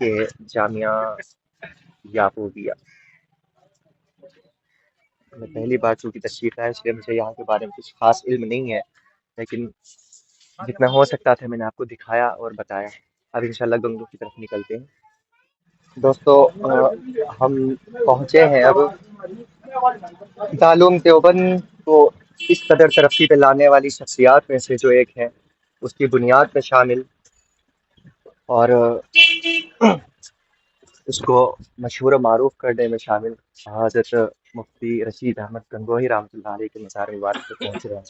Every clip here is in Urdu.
کہ جامعہ یعقوبیہ میں پہلی بار چونکہ تشریف ہے، اس لیے مجھے یہاں کے بارے میں کچھ خاص علم نہیں ہے، لیکن جتنا ہو سکتا تھا میں نے آپ کو دکھایا اور بتایا۔ اب انشاءاللہ گنگو کی طرف نکلتے ہیں۔ دوستو ہم پہنچے ہیں اب دارالعلوم دیوبند کو اس قدر ترقی پہ لانے والی شخصیات میں سے جو ایک ہے، اس کی بنیاد میں شامل اور اس کو مشہور و معروف کرنے میں شامل حضرت مفتی رشید احمد گنگوہی رحمۃ اللہ علیہ کے مزار مبارک پہ پہنچ رہے ہیں۔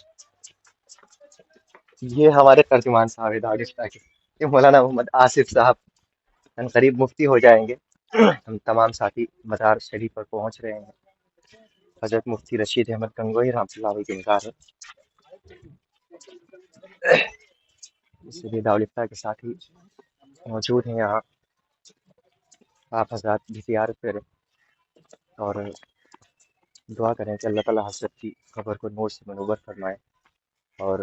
یہ ہمارے ترجمان صاحب ہیں دارالفتا کے، یہ مولانا محمد آصف صاحب ان قریب مفتی ہو جائیں گے۔ ہم تمام ساتھی مزار شریف پر پہنچ رہے ہیں۔ حضرت مفتی رشید احمد گنگوہی رحمۃ اللہ علیہ کے مزار ہے، اس لیے دارالفتا کے ساتھی موجود ہیں یہاں۔ آپ حضرات بھی زیارت کریں اور دعا کریں کہ اللہ تعالیٰ حضرت کی قبر کو نور سے منور فرمائے اور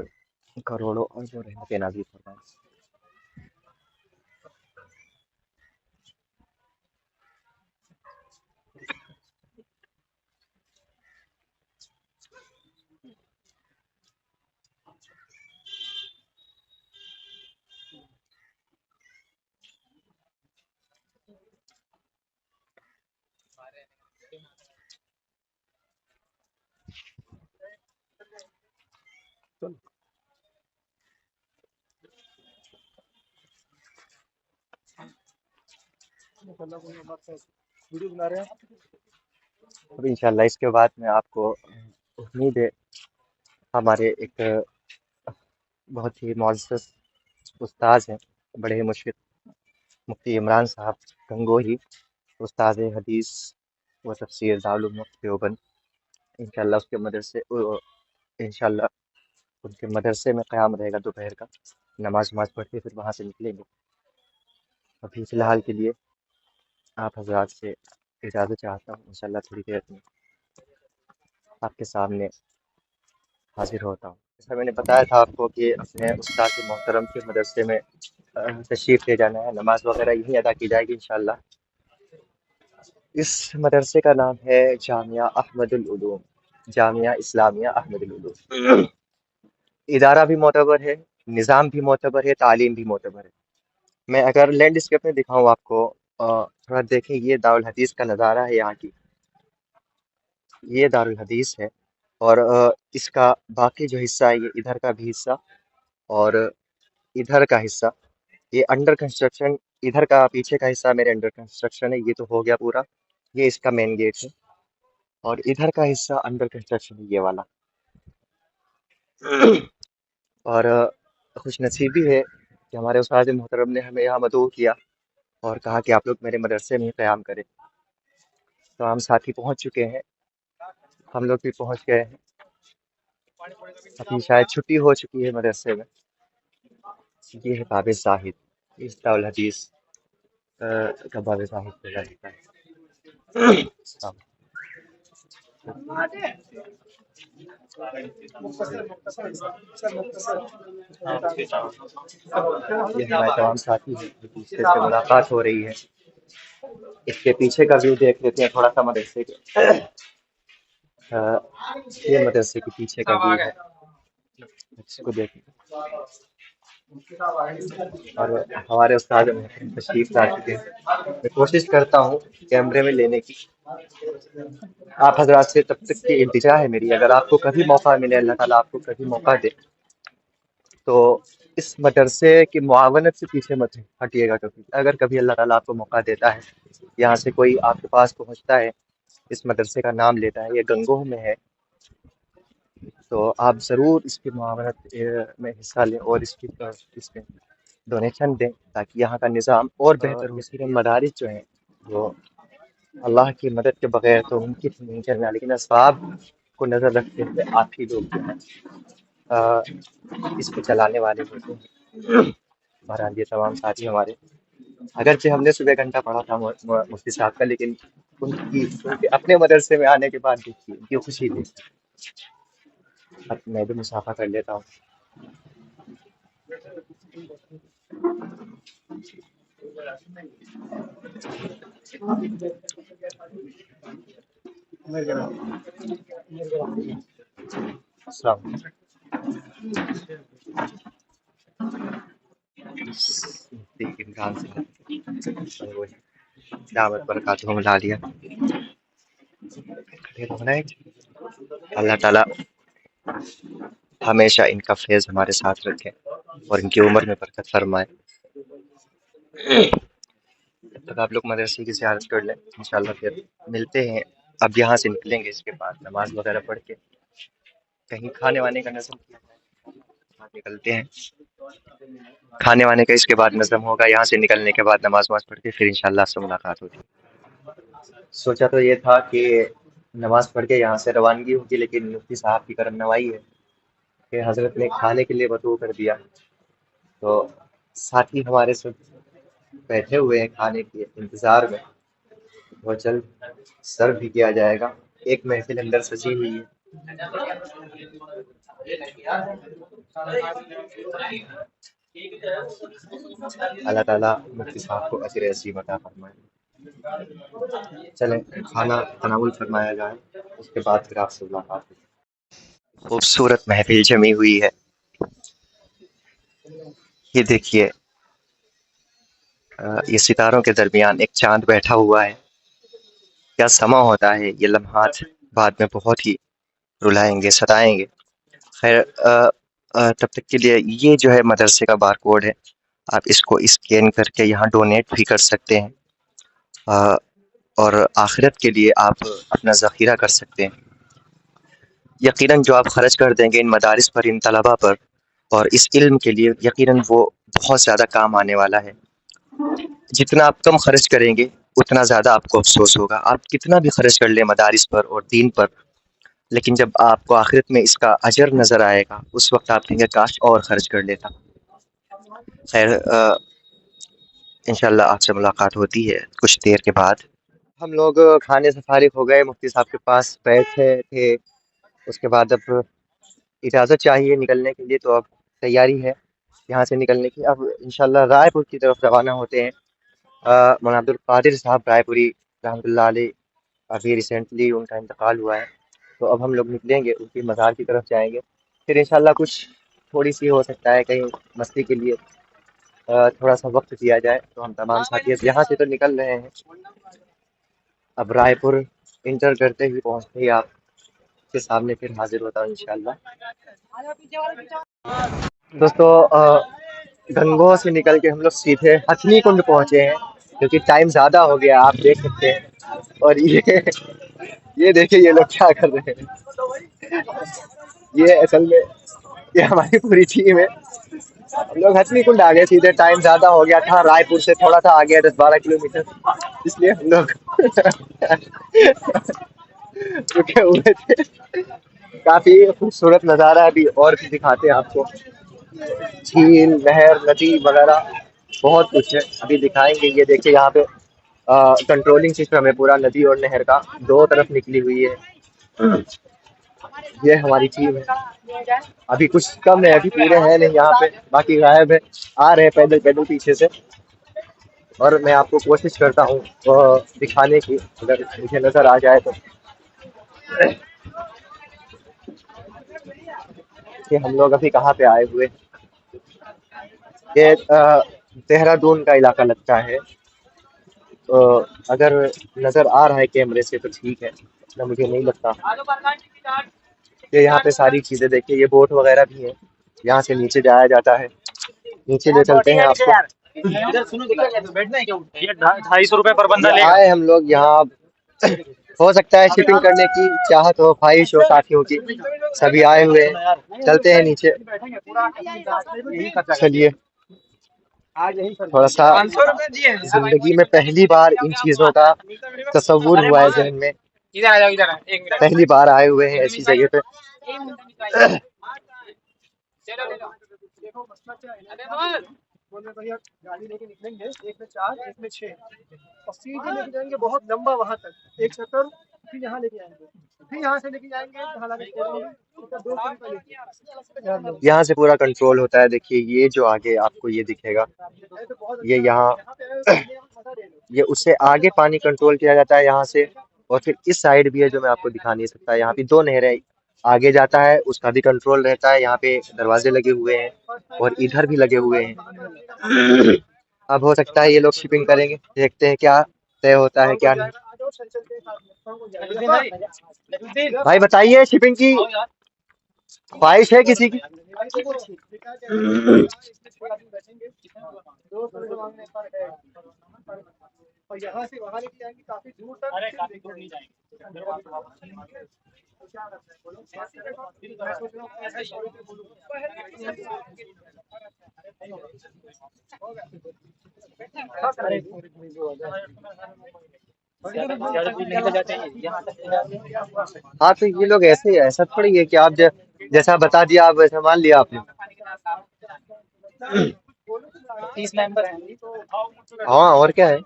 کروڑوں اور جو رحمتیں نازل فرمائے۔ اب انشاءاللہ اس کے بعد میں آپ کو امید ہے ہمارے ایک بہت ہی معزز استاذ ہیں، بڑے مشفق مفتی عمران صاحب گنگوہی، استاد حدیث و تفسیر دارالعلوم دیوبند، انشاءاللہ اس کے مدرسے انشاءاللہ ان کے مدرسے میں قیام رہے گا دوپہر کا، نماز پڑھ کے پھر وہاں سے نکلیں گے۔ ابھی فی الحال کے لیے آپ حضرات سے اجازت چاہتا ہوں، انشاءاللہ تھوڑی دیر میں آپ کے سامنے حاضر ہوتا ہوں۔ جیسا میں نے بتایا تھا آپ کو کہ اپنے استاد محترم کے مدرسے میں تشریف لے جانا ہے، نماز وغیرہ یہی ادا کی جائے گی انشاءاللہ۔ اس مدرسے کا نام ہے جامعہ احمد العلوم، جامعہ اسلامیہ احمد العلوم۔ ادارہ بھی معتبر ہے، نظام بھی معتبر ہے، تعلیم بھی معتبر ہے۔ میں اگر لینڈ اسکیپ میں دکھاؤں آپ کو، تھوڑا دیکھیں، یہ دارالحدیث کا نظارہ ہے یہاں کی، یہ دارالحدیث ہے، اور اس کا باقی جو حصہ ہے یہ ادھر کا بھی حصہ اور ادھر کا حصہ، یہ انڈر کنسٹرکشن، ادھر کا پیچھے کا حصہ میرے انڈر کنسٹرکشن ہے، یہ تو ہو گیا پورا، یہ اس کا مین گیٹ ہے، اور ادھر کا حصہ انڈر کنسٹرکشن ہے، یہ والا۔ اور خوش نصیبی ہے کہ ہمارے استاد محترم نے ہمیں یہاں مدعو کیا اور کہا کہ آپ لوگ میرے مدرسے میں ہی قیام کریں، تو ہم ساتھی پہنچ چکے ہیں، ہم لوگ بھی پہنچ گئے ہیں، ابھی شاید چھٹی ہو چکی ہے مدرسے میں۔ یہ ہے باب زاہد، اس دارالحدیث کا باب زاہد پہ جاتا ہے۔ یہ ہمارے تمام ساتھی ہیں، ایک دوسرے سے ملاقات ہو رہی ہے۔ اس کے پیچھے کا ویو دیکھ لیتے ہیں تھوڑا سا مدرسے کے، یہ مدرسے کے پیچھے کا ویو ہے، اس کو دیکھیں۔ اور ہمارے استاد تشریف لا چکے ہیں، میں کوشش کرتا ہوں کیمرے میں لینے کی۔ آپ حضرات سے تب تک کی التجا ہے میری، اگر آپ کو کبھی موقع ملے، اللہ تعالیٰ آپ کو کبھی موقع دے، تو اس مدرسے کی معاونت سے پیچھے مت ہٹیے گا کبھی۔ اگر کبھی اللہ تعالیٰ آپ کو موقع دیتا ہے، یہاں سے کوئی آپ کے پاس پہنچتا ہے، اس مدرسے کا نام لیتا ہے، یہ گنگوہ میں ہے، تو آپ ضرور اس کی معاونت میں حصہ لیں اور اس میں ڈونیشن دیں، تاکہ یہاں کا نظام اور بہتر ہو سکے۔ مدارس جو ہیں وہ اللہ کی مدد کے بغیر تو ممکن نہیں چلنا، لیکن اسباب کو نظر رکھتے ہوئے آپ ہی لوگ جو ہیں اس کو چلانے والے ہوتے ہیں۔ بہرحال یہ تمام ساتھی ہمارے، اگرچہ ہم نے صبح گھنٹہ پڑھا تھا مفتی صاحب کا، لیکن ان کی اپنے مدرسے میں آنے کے بعد دیکھیے ان کی خوشی تھی۔ اب میں بھی مسافہ کر لیتا ہوں۔ السلام عمران صاحب دعوت برکاتہم العالیہ، اللہ تعالیٰ ہمیشہ ان کا فیض ہمارے ساتھ رکھے اور ان کی عمر میں برکت فرمائے۔ جب تک آپ لوگ مدرسے کی زیارت کر لیں انشاءاللہ پھر ملتے ہیں۔ اب یہاں سے نکلیں گے، اس کے بعد نماز وغیرہ پڑھ کے کہیں کھانے وانے کا نظم کیا جائے، نکلتے ہیں کھانے وانے کا، اس کے بعد نظم ہوگا، یہاں سے نکلنے کے بعد نماز پڑھ کے پھر انشاءاللہ آپ سے ملاقات ہوگی۔ سوچا تو یہ تھا کہ نماز پڑھ کے یہاں سے روانگی ہوگی، لیکن مفتی صاحب کی کرم نوائی ہے کہ حضرت نے کھانے کے لیے وضو کر دیا، تو ساتھی ہمارے ساتھ بیٹھے ہوئے ہیں کھانے کے انتظار میں، وہ جلد سرو بھی کیا جائے گا۔ ایک محفل اندر سجی ہوئی ہے۔ اللہ تعالیٰ مفتی صاحب کو اجر عظیم عطا فرمائے۔ چلیں کھانا تناول فرمایا جائے، اس کے بعد پھر آپ سے ملاقات ہوگی۔ خوبصورت محفل جمی ہوئی ہے، یہ دیکھیے یہ ستاروں کے درمیان ایک چاند بیٹھا ہوا ہے، کیا سما ہوتا ہے، یہ لمحات بعد میں بہت ہی رلائیں گے، ستائیں گے۔ خیر تب تک کے لیے یہ جو ہے مدرسے کا بار کوڈ ہے، آپ اس کو اسکین کر کے یہاں ڈونیٹ بھی کر سکتے ہیں، اور آخرت کے لیے آپ اپنا ذخیرہ کر سکتے ہیں۔ یقیناً جو آپ خرچ کر دیں گے ان مدارس پر، ان طلباء پر اور اس علم کے لیے، یقیناً وہ بہت زیادہ کام آنے والا ہے۔ جتنا آپ کم خرچ کریں گے اتنا زیادہ آپ کو افسوس ہوگا۔ آپ کتنا بھی خرچ کر لیں مدارس پر اور دین پر، لیکن جب آپ کو آخرت میں اس کا اجر نظر آئے گا اس وقت آپ کہیں گے کاش اور خرچ کر لیتا۔ خیر انشاءاللہ آپ سے ملاقات ہوتی ہے کچھ دیر کے بعد۔ ہم لوگ کھانے سے فارغ ہو گئے، مفتی صاحب کے پاس بیٹھے تھے، اس کے بعد اب اجازت چاہیے نکلنے کے لیے، تو اب تیاری ہے یہاں سے نکلنے کی۔ اب انشاءاللہ رائے پور کی طرف روانہ ہوتے ہیں۔ مولانا عبدالقادر صاحب رائے پوری رحمۃ اللہ علیہ، ابھی ریسنٹلی ان کا انتقال ہوا ہے، تو اب ہم لوگ نکلیں گے ان کی مزار کی طرف جائیں گے، پھر انشاءاللہ کچھ تھوڑی سی ہو سکتا ہے کہیں مستی کے لیے تھوڑا سا وقت دیا جائے، تو ہم تمام ساتھی یہاں سے تو نکل رہے ہیں، اب رائے پور انٹر کرتے ہی پہنچتے ہی آپ کے سامنے پھر حاضر ہوتا ہوں انشاءاللہ۔ دوستو گنگوہ سے نکل کے ہم لوگ سیدھے ہتھنی کنڈ پہنچے ہیں، کیونکہ ٹائم زیادہ ہو گیا آپ دیکھ سکتے ہیں۔ اور یہ دیکھیں یہ لوگ کیا کر رہے ہیں، یہ اصل میں یہ ہماری پوری ٹیم ہے۔ ہم لوگ ہتھنی کنڈ آ گئے سیدھے، ٹائم زیادہ ہو گیا تھا، رائے پور سے تھوڑا سا آگے 10-12 کلومیٹر، اس لیے ہم لوگ رکے ہوئے تھے۔ کافی خوبصورت نظارہ ہے، ابھی اور بھی دکھاتے ہیں آپ کو، جھیل، نہر، ندی وغیرہ بہت کچھ ہے، ابھی دکھائیں گے۔ یہ دیکھیں یہاں پہ کنٹرولنگ سسٹم ہے پورا ندی اور نہر کا، دو طرف نکلی ہوئی ہے۔ یہ ہماری ٹیم ہے، ابھی کچھ کم ہے، ابھی پورے ہیں نہیں یہاں پہ، باقی غائب ہے، آ رہے ہیں پیدل پیدل پیچھے سے، اور میں آپ کو کوشش کرتا ہوں دکھانے کی، اگر مجھے نظر آ جائے تو۔ کہ ہم لوگ ابھی کہاں پہ آئے ہوئے، یہ دہرادون کا علاقہ لگتا ہے، تو اگر نظر آ رہا ہے کیمرے سے تو ٹھیک ہے، نہ مجھے نہیں لگتا۔ کہ یہاں پہ ساری چیزیں دیکھیں، یہ بوٹ وغیرہ بھی ہیں، یہاں سے نیچے جایا جاتا ہے، نیچے لے چلتے ہیں آپ کو۔ ₹250 پر بندہ لے گا۔ آئے ہم لوگ یہاں، ہو سکتا ہے شپنگ کرنے کی چاہت ہو، خواہش ہو ساتھیوں کی، سبھی آئے ہوئے ہیں، چلتے ہیں نیچے۔ چلیے تھوڑا سا زندگی میں پہلی بار ان چیزوں کا تصور ہوا ہے ذہن میں، پہلی بار آئے ہوئے ہیں ایسی جگہ پہ۔ گاڑی لے کے نکلیں گے، ایک میں 4 ایک میں 6، اور سیدھے لے کے جائیں گے بہت لمبا وہاں تک، ایک چکر، پھر یہاں لے کے آئیں گے، پھر یہاں سے لے کے جائیں گے، حالانکہ یہاں سے پورا کنٹرول ہوتا ہے. دیکھیے یہ جو آگے آپ کو یہ دکھے گا، یہ یہاں یہ اس سے آگے پانی کنٹرول کیا جاتا ہے یہاں سے. اور پھر اس سائڈ بھی ہے جو میں آپ کو دکھا نہیں سکتا. یہاں پہ 2 نہریں آگے جاتا ہے، اس کا بھی کنٹرول رہتا ہے. یہاں پہ دروازے لگے ہوئے ہیں اور ادھر بھی لگے ہوئے ہیں. اب ہو سکتا ہے یہ لوگ شپنگ کریں گے، دیکھتے ہیں کیا طے ہوتا ہے کیا نہیں. بھائی بتائیے شپنگ کی خواہش ہے کسی کی؟ ہاں تو یہ لوگ ایسے ہی، ایسا تھوڑی ہے کہ آپ جیسا بتا دیا آپ ویسا مان لیا آپ نے. ہاں اور کیا ہے.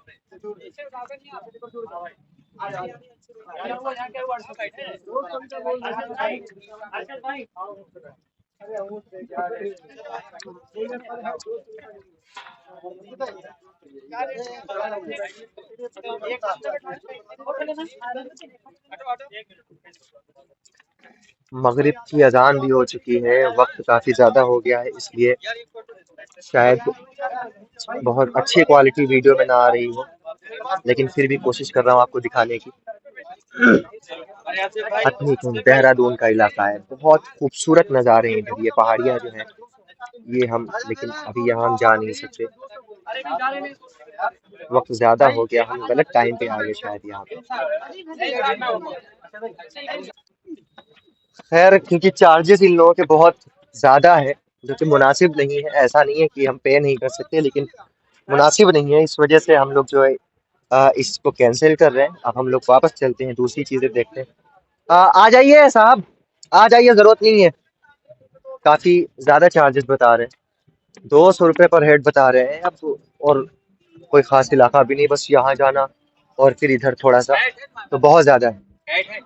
مغرب کی اذان بھی ہو چکی ہے، وقت کافی زیادہ ہو گیا ہے، اس لیے شاید بہت اچھی کوالٹی ویڈیو میں نہ آ رہی ہو، لیکن پھر بھی کوشش کر رہا ہوں آپ کو دکھانے کی. ہتھنی کنڈ دہرادون کا علاقہ ہے، بہت خوبصورت نظارے ہیں ادھر. یہ پہاڑیاں جو ہیں یہ لیکن ابھی یہاں ہم جا نہیں سکتے، وقت زیادہ ہو گیا، ہم غلط ٹائم پہ آ گئے شاید یہاں پہ. خیر کیونکہ چارجز ان لوگوں کے بہت زیادہ ہے جو کہ مناسب نہیں ہے. ایسا نہیں ہے کہ ہم پے نہیں کر سکتے، لیکن مناسب نہیں ہے، اس وجہ سے ہم لوگ جو ہے اس کو کینسل کر رہے ہیں. اب ہم لوگ واپس چلتے ہیں، دوسری چیزیں دیکھتے ہیں. آ جائیے صاحب، آ جائیے، ضرورت نہیں ہے. کافی زیادہ چارجز بتا رہے ہیں، 200 روپے پر ہیڈ بتا رہے ہیں اب. اور کوئی خاص علاقہ بھی نہیں، بس یہاں جانا اور پھر ادھر تھوڑا سا، تو بہت زیادہ ہے.